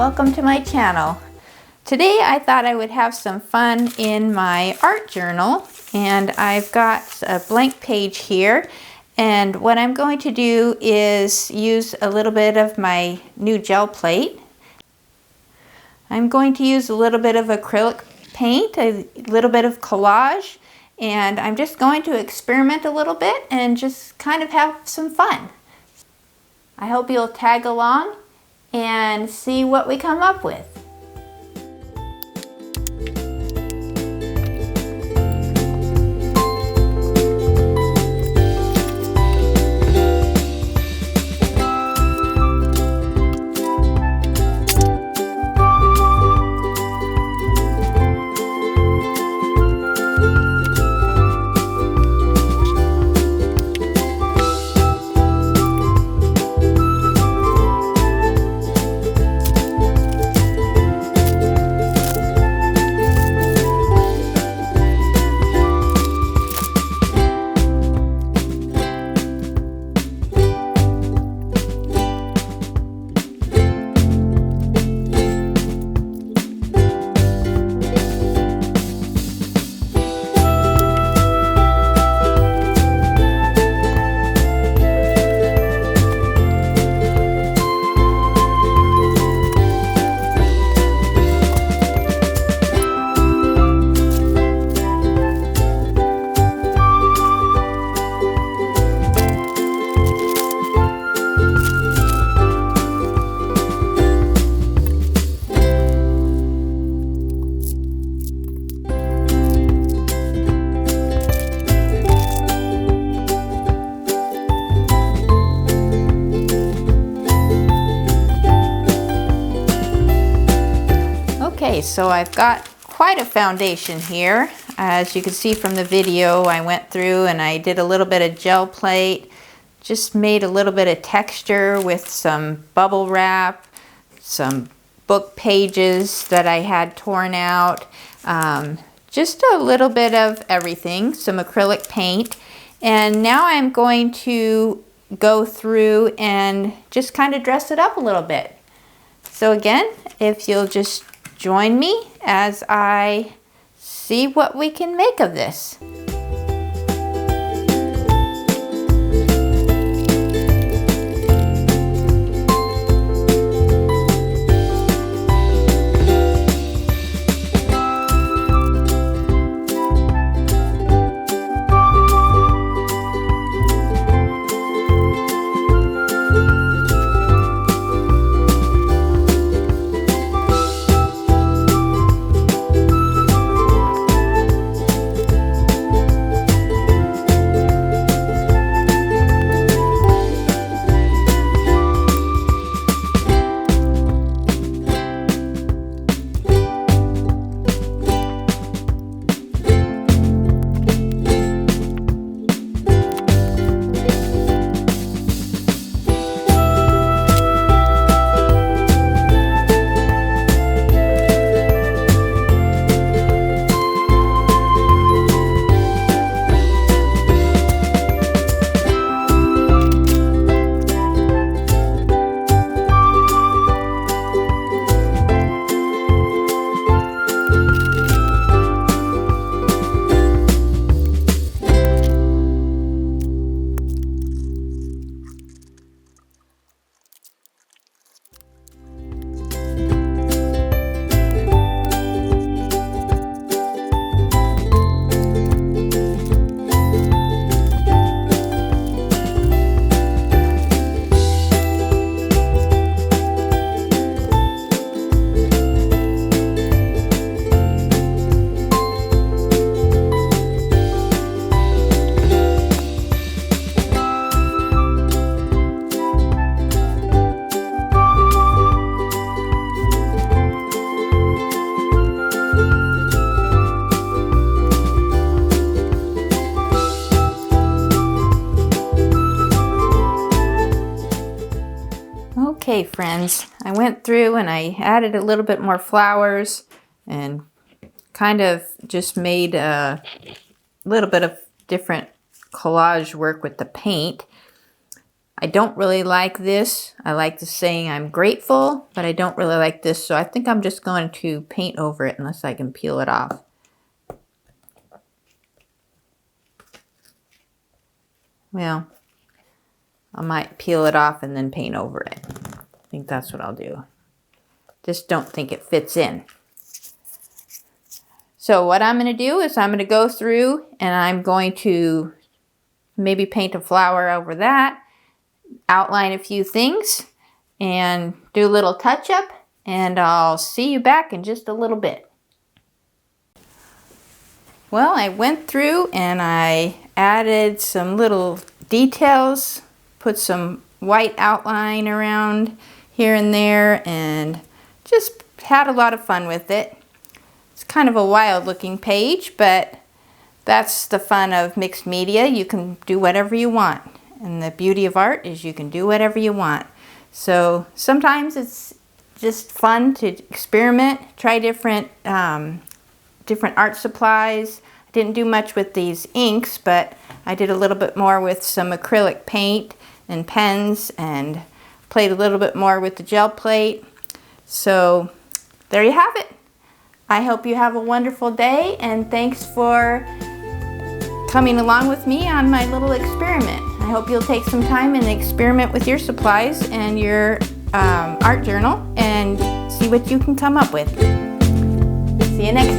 welcome to my channel. Today I thought I would have some fun in my art journal, and I've got a blank page here, and what I'm going to do is use a little bit of my new gel plate. I'm going to use a little bit of acrylic paint, a little bit of collage, and I'm just going to experiment a little bit and just kind of have some fun. I hope you'll tag along and see what we come up with. Okay, so I've got quite a foundation here. As you can see from the video, I went through and I did a little bit of gel plate, just made a little bit of texture with some bubble wrap, some book pages that I had torn out, just a little bit of everything, some acrylic paint. And now I'm going to go through and just kind of dress it up a little bit. So again, if you'll just join me as I see what we can make of this. Okay friends, I went through and I added a little bit more flowers and kind of just made a little bit of different collage work with the paint. I don't really like this. I like the saying I'm grateful, but I don't really like this. So I think I'm just going to paint over it unless I can peel it off. Well, I might peel it off and then paint over it. I think that's what I'll do. Just don't think it fits in. So what I'm going to do is I'm going to go through and I'm going to maybe paint a flower over that, outline a few things, and do a little touch up, and I'll see you back in just a little bit. Well, I went through and I added some little details, put some white outline around here and there, and just had a lot of fun with it. It's kind of a wild looking page, but that's the fun of mixed media. You can do whatever you want, and the beauty of art is you can do whatever you want. So sometimes it's just fun to experiment, try different art supplies. I didn't do much with these inks, but I did a little bit more with some acrylic paint and pens, and played a little bit more with the gel plate. So there you have it. I hope you have a wonderful day, and thanks for coming along with me on my little experiment. I hope you'll take some time and experiment with your supplies and your art journal and see what you can come up with. See you next time.